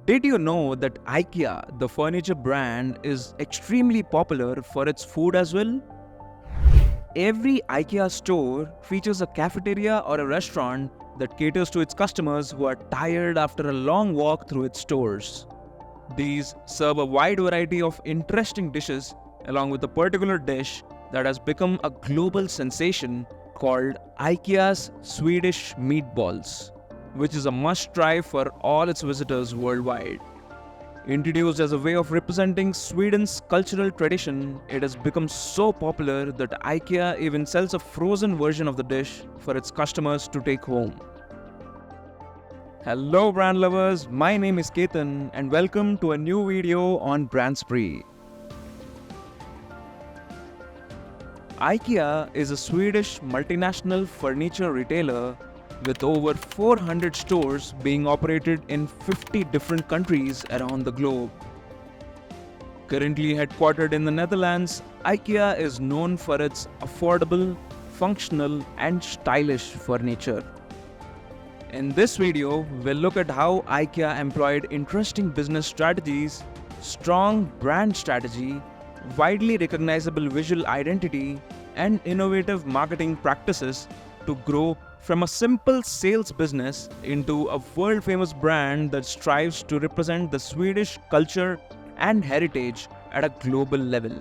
Did you know that IKEA, the furniture brand, is extremely popular for its food as well? Every IKEA store features a cafeteria or a restaurant that caters to its customers who are tired after a long walk through its stores. These serve a wide variety of interesting dishes, along with a particular dish that has become a global sensation called IKEA's Swedish meatballs, which is a must-try for all its visitors worldwide. Introduced as a way of representing Sweden's cultural tradition, it has become so popular that IKEA even sells a frozen version of the dish for its customers to take home. Hello brand lovers, my name is Ketan and welcome to a new video on Brandzpree. IKEA is a Swedish multinational furniture retailer with over 400 stores being operated in 50 different countries around the globe. Currently headquartered in the Netherlands, IKEA is known for its affordable, functional and stylish furniture. In this video, we'll look at how IKEA employed interesting business strategies, strong brand strategy, widely recognizable visual identity, and innovative marketing practices to grow from a simple sales business into a world-famous brand that strives to represent the Swedish culture and heritage at a global level.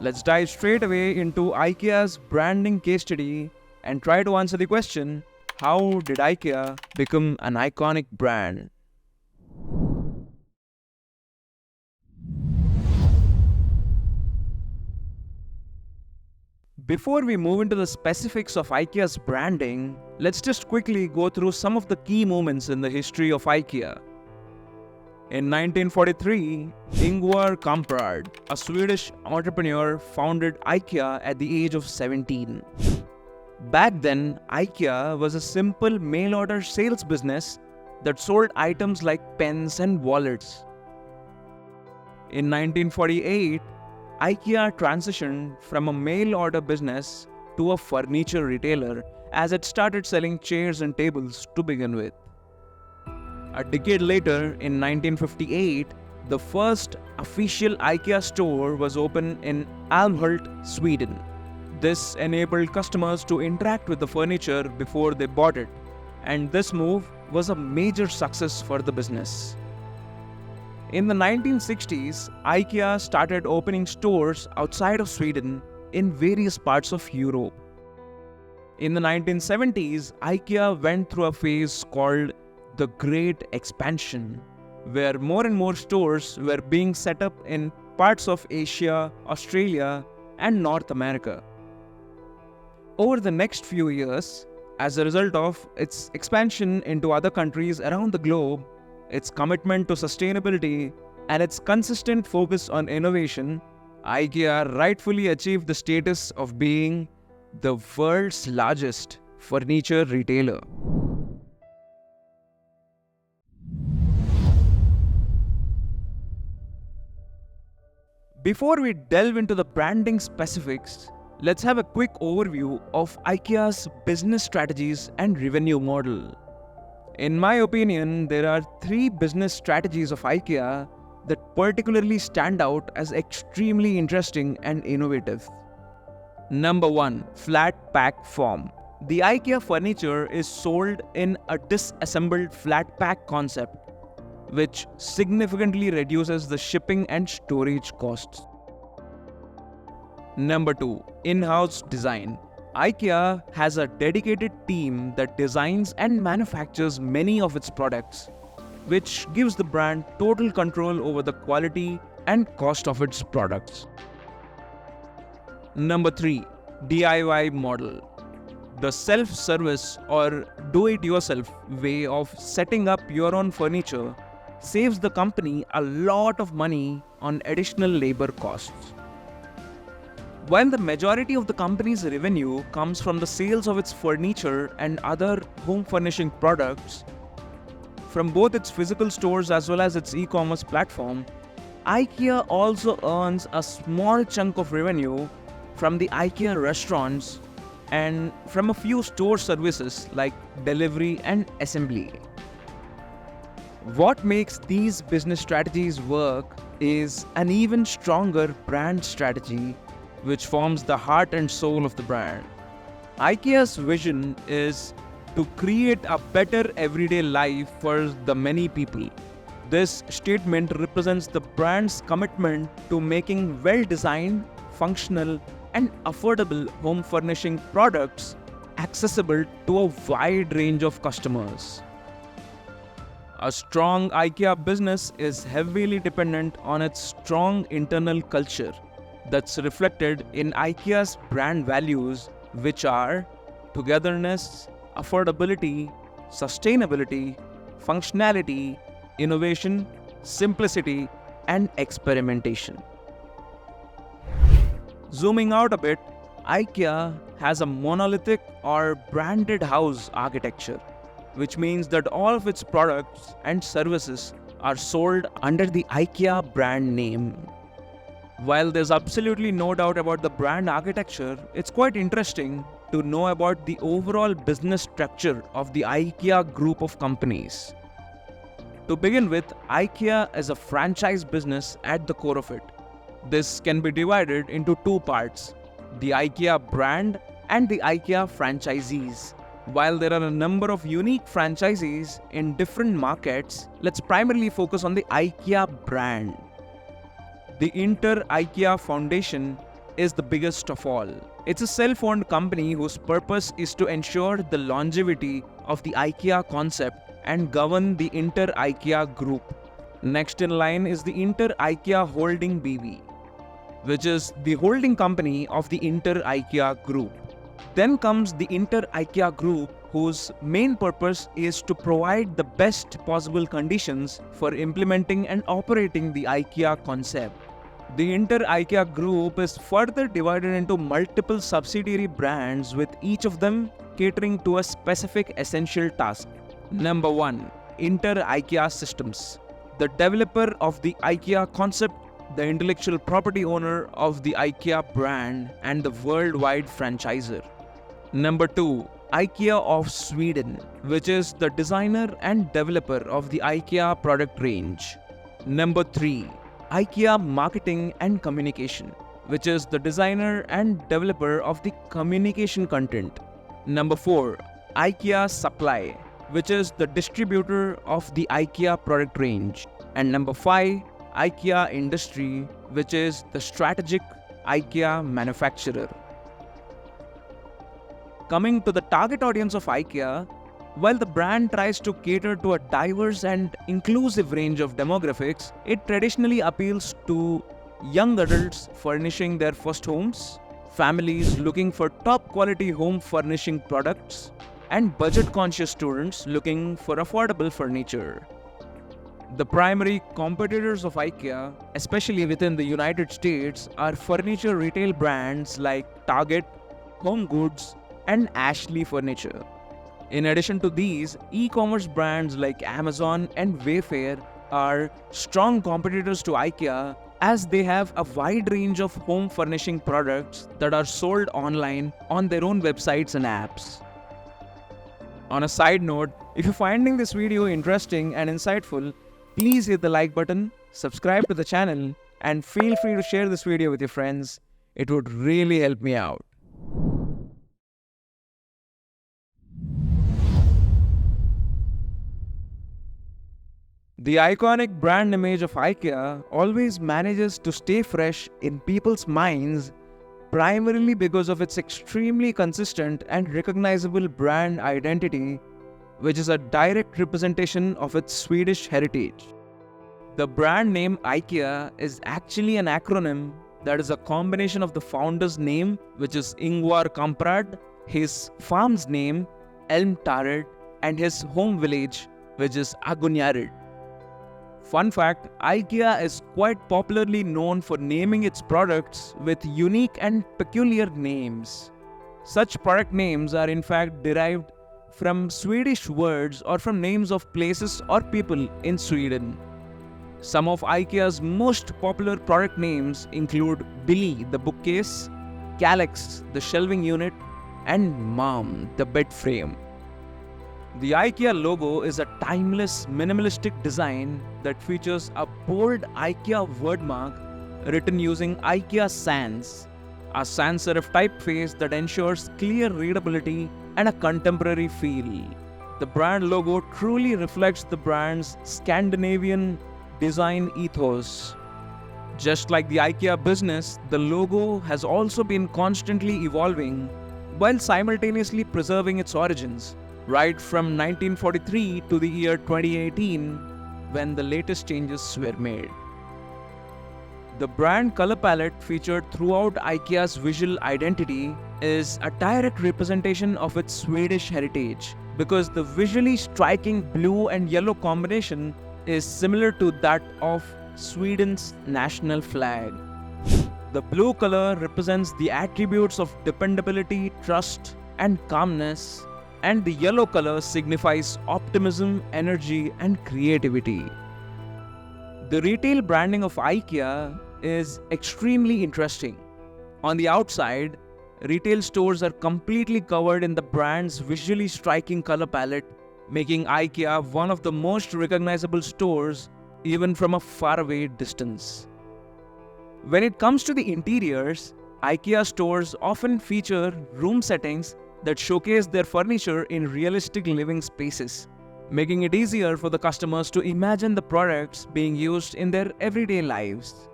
Let's dive straight away into IKEA's branding case study and try to answer the question, how did IKEA become an iconic brand? Before we move into the specifics of IKEA's branding, let's just quickly go through some of the key moments in the history of IKEA. In 1943, Ingvar Kamprad, a Swedish entrepreneur, founded IKEA at the age of 17. Back then, IKEA was a simple mail-order sales business that sold items like pens and wallets. In 1948, IKEA transitioned from a mail-order business to a furniture retailer as it started selling chairs and tables to begin with. A decade later, in 1958, the first official IKEA store was opened in Älmhult, Sweden. This enabled customers to interact with the furniture before they bought it, and this move was a major success for the business. In the 1960s, IKEA started opening stores outside of Sweden in various parts of Europe. In the 1970s, IKEA went through a phase called the Great Expansion, where more and more stores were being set up in parts of Asia, Australia, and North America. Over the next few years, as a result of its expansion into other countries around the globe, its commitment to sustainability, and its consistent focus on innovation, IKEA rightfully achieved the status of being the world's largest furniture retailer. Before we delve into the branding specifics, let's have a quick overview of IKEA's business strategies and revenue model. In my opinion, there are three business strategies of IKEA that particularly stand out as extremely interesting and innovative. Number 1. Flat pack form. The IKEA furniture is sold in a disassembled flat pack concept, which significantly reduces the shipping and storage costs. Number 2. In-house design. IKEA has a dedicated team that designs and manufactures many of its products, which gives the brand total control over the quality and cost of its products. Number 3. DIY model. The self-service or do-it-yourself way of setting up your own furniture saves the company a lot of money on additional labor costs. While the majority of the company's revenue comes from the sales of its furniture and other home furnishing products, from both its physical stores as well as its e-commerce platform, IKEA also earns a small chunk of revenue from the IKEA restaurants and from a few store services like delivery and assembly. What makes these business strategies work is an even stronger brand strategy, which forms the heart and soul of the brand. IKEA's vision is to create a better everyday life for the many people. This statement represents the brand's commitment to making well-designed, functional, and affordable home furnishing products accessible to a wide range of customers. A strong IKEA business is heavily dependent on its strong internal culture that's reflected in IKEA's brand values, which are togetherness, affordability, sustainability, functionality, innovation, simplicity, and experimentation. Zooming out a bit, IKEA has a monolithic or branded house architecture, which means that all of its products and services are sold under the IKEA brand name. While there's absolutely no doubt about the brand architecture, it's quite interesting to know about the overall business structure of the IKEA group of companies. To begin with, IKEA is a franchise business at the core of it. This can be divided into two parts: the IKEA brand and the IKEA franchisees. While there are a number of unique franchisees in different markets, let's primarily focus on the IKEA brand. The Inter-IKEA Foundation is the biggest of all. It's a self-owned company whose purpose is to ensure the longevity of the IKEA concept and govern the Inter-IKEA group. Next in line is the Inter-IKEA Holding BV, which is the holding company of the Inter-IKEA group. Then comes the Inter-IKEA group, whose main purpose is to provide the best possible conditions for implementing and operating the IKEA concept. The Inter-IKEA group is further divided into multiple subsidiary brands, with each of them catering to a specific essential task. Number 1. Inter-IKEA Systems, the developer of the IKEA concept, the intellectual property owner of the IKEA brand, and the worldwide franchisor. Number 2. IKEA of Sweden, which is the designer and developer of the IKEA product range. Number 3. IKEA Marketing and Communication, which is the designer and developer of the communication content. Number 4. IKEA Supply, which is the distributor of the IKEA product range. And number 5. IKEA Industry, which is the strategic IKEA manufacturer. Coming to the target audience of IKEA, while the brand tries to cater to a diverse and inclusive range of demographics, it traditionally appeals to young adults furnishing their first homes, families looking for top quality home furnishing products, and budget-conscious students looking for affordable furniture. The primary competitors of IKEA, especially within the United States, are furniture retail brands like Target, Home Goods, and Ashley Furniture. In addition to these, e-commerce brands like Amazon and Wayfair are strong competitors to IKEA, as they have a wide range of home furnishing products that are sold online on their own websites and apps. On a side note, if you're finding this video interesting and insightful, please hit the like button, subscribe to the channel, and feel free to share this video with your friends. It would really help me out. The iconic brand image of IKEA always manages to stay fresh in people's minds, primarily because of its extremely consistent and recognizable brand identity, which is a direct representation of its Swedish heritage. The brand name IKEA is actually an acronym that is a combination of the founder's name, which is Ingvar Kamprad, his farm's name, Elmtared, and his home village, which is Agunjared. Fun fact, IKEA is quite popularly known for naming its products with unique and peculiar names. Such product names are in fact derived from Swedish words or from names of places or people in Sweden. Some of IKEA's most popular product names include Billy, the bookcase, Calyx, the shelving unit, and Mom, the bed frame. The IKEA logo is a timeless, minimalistic design that features a bold IKEA wordmark written using IKEA sans, a sans serif typeface that ensures clear readability and a contemporary feel. The brand logo truly reflects the brand's Scandinavian design ethos. Just like the IKEA business, the logo has also been constantly evolving while simultaneously preserving its origins, right from 1943 to the year 2018 when the latest changes were made. The brand color palette featured throughout IKEA's visual identity is a direct representation of its Swedish heritage because the visually striking blue and yellow combination is similar to that of Sweden's national flag. The blue color represents the attributes of dependability, trust, and calmness, and the yellow color signifies optimism, energy, and creativity. The retail branding of IKEA is extremely interesting. On the outside, retail stores are completely covered in the brand's visually striking color palette, making IKEA one of the most recognizable stores even from a faraway distance. When it comes to the interiors, IKEA stores often feature room settings that showcase their furniture in realistic living spaces, making it easier for the customers to imagine the products being used in their everyday lives.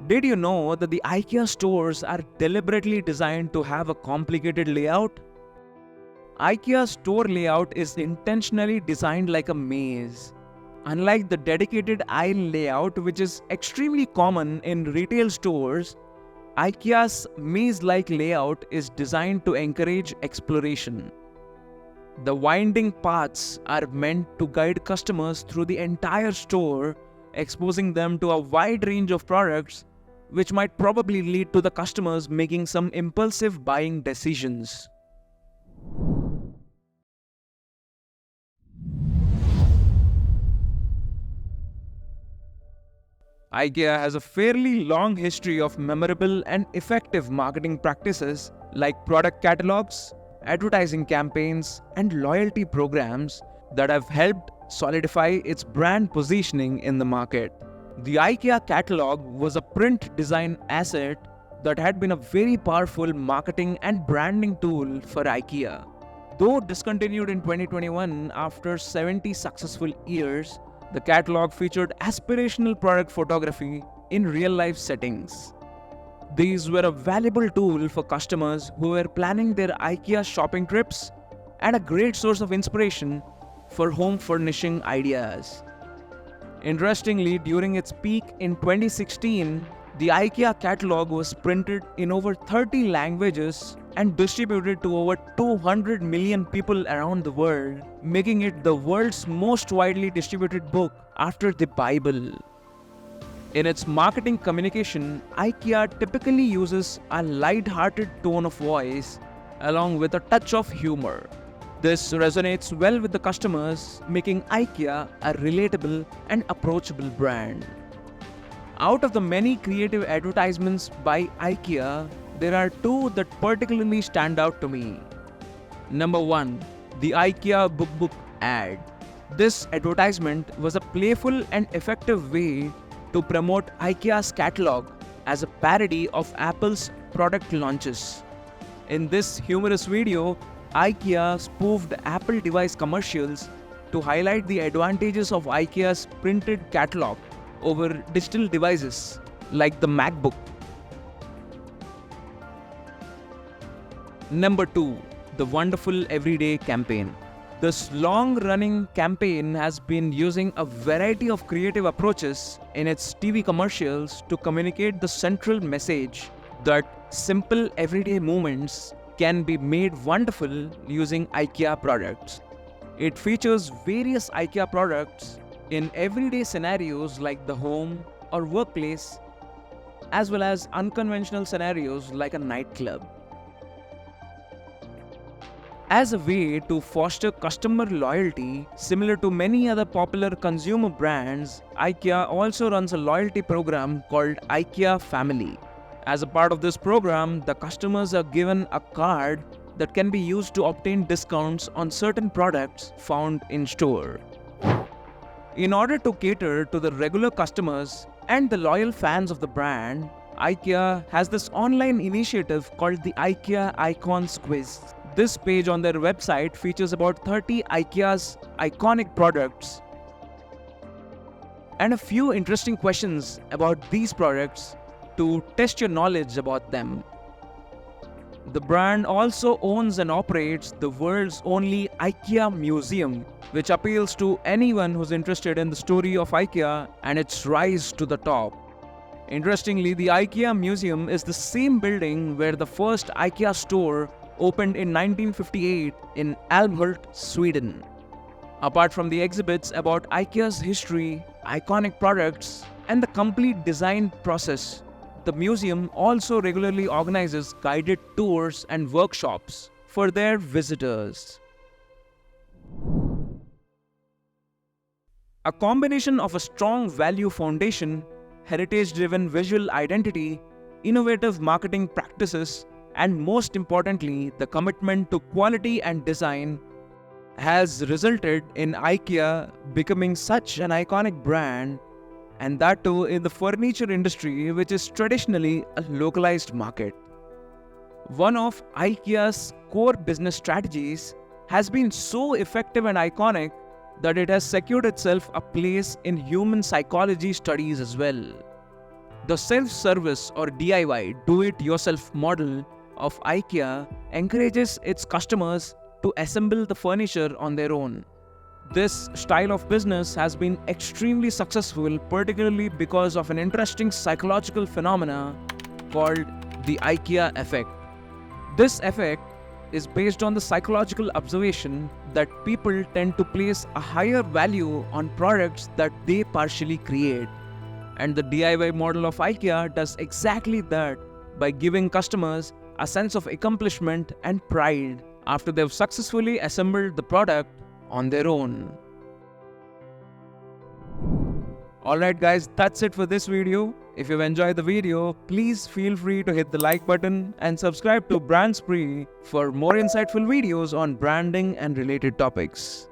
Did you know that the IKEA stores are deliberately designed to have a complicated layout? IKEA's store layout is intentionally designed like a maze. Unlike the dedicated aisle layout, which is extremely common in retail stores, IKEA's maze-like layout is designed to encourage exploration. The winding paths are meant to guide customers through the entire store, exposing them to a wide range of products, which might probably lead to the customers making some impulsive buying decisions. IKEA has a fairly long history of memorable and effective marketing practices like product catalogs, advertising campaigns, and loyalty programs that have helped solidify its brand positioning in the market. The IKEA catalog was a print design asset that had been a very powerful marketing and branding tool for IKEA. Though discontinued in 2021 after 70 successful years, the catalog featured aspirational product photography in real-life settings. These were a valuable tool for customers who were planning their IKEA shopping trips and a great source of inspiration for home furnishing ideas. Interestingly, during its peak in 2016, the IKEA catalog was printed in over 30 languages and distributed to over 200 million people around the world, making it the world's most widely distributed book after the Bible. In its marketing communication, IKEA typically uses a light-hearted tone of voice along with a touch of humor. This resonates well with the customers, making IKEA a relatable and approachable brand. Out of the many creative advertisements by IKEA, there are two that particularly stand out to me. Number 1, the IKEA Book ad. This advertisement was a playful and effective way to promote IKEA's catalog as a parody of Apple's product launches. In this humorous video, IKEA spoofed Apple device commercials to highlight the advantages of IKEA's printed catalog over digital devices like the MacBook. Number 2, the Wonderful Everyday campaign. This long-running campaign has been using a variety of creative approaches in its TV commercials to communicate the central message that simple everyday moments can be made wonderful using IKEA products. It features various IKEA products in everyday scenarios like the home or workplace, as well as unconventional scenarios like a nightclub. As a way to foster customer loyalty, similar to many other popular consumer brands, IKEA also runs a loyalty program called IKEA Family. As a part of this program, the customers are given a card that can be used to obtain discounts on certain products found in store. In order to cater to the regular customers and the loyal fans of the brand, IKEA has this online initiative called the IKEA Icons Quiz. This page on their website features about 30 IKEA's iconic products and a few interesting questions about these products to test your knowledge about them. The brand also owns and operates the world's only IKEA Museum, which appeals to anyone who's interested in the story of IKEA and its rise to the top. Interestingly, the IKEA Museum is the same building where the first IKEA store opened in 1958 in Älmhult, Sweden. Apart from the exhibits about IKEA's history, iconic products, and the complete design process, the museum also regularly organizes guided tours and workshops for their visitors. A combination of a strong value foundation, heritage-driven visual identity, innovative marketing practices, and most importantly, the commitment to quality and design has resulted in IKEA becoming such an iconic brand, and that too in the furniture industry, which is traditionally a localized market. One of IKEA's core business strategies has been so effective and iconic that it has secured itself a place in human psychology studies as well. The self-service or DIY, do-it-yourself model of IKEA encourages its customers to assemble the furniture on their own. This style of business has been extremely successful, particularly because of an interesting psychological phenomena called the IKEA effect. This effect is based on the psychological observation that people tend to place a higher value on products that they partially create. And the DIY model of IKEA does exactly that by giving customers a sense of accomplishment and pride after they've successfully assembled the product on their own. Alright guys, that's it for this video. If you've enjoyed the video, please feel free to hit the like button and subscribe to Brandzpree for more insightful videos on branding and related topics.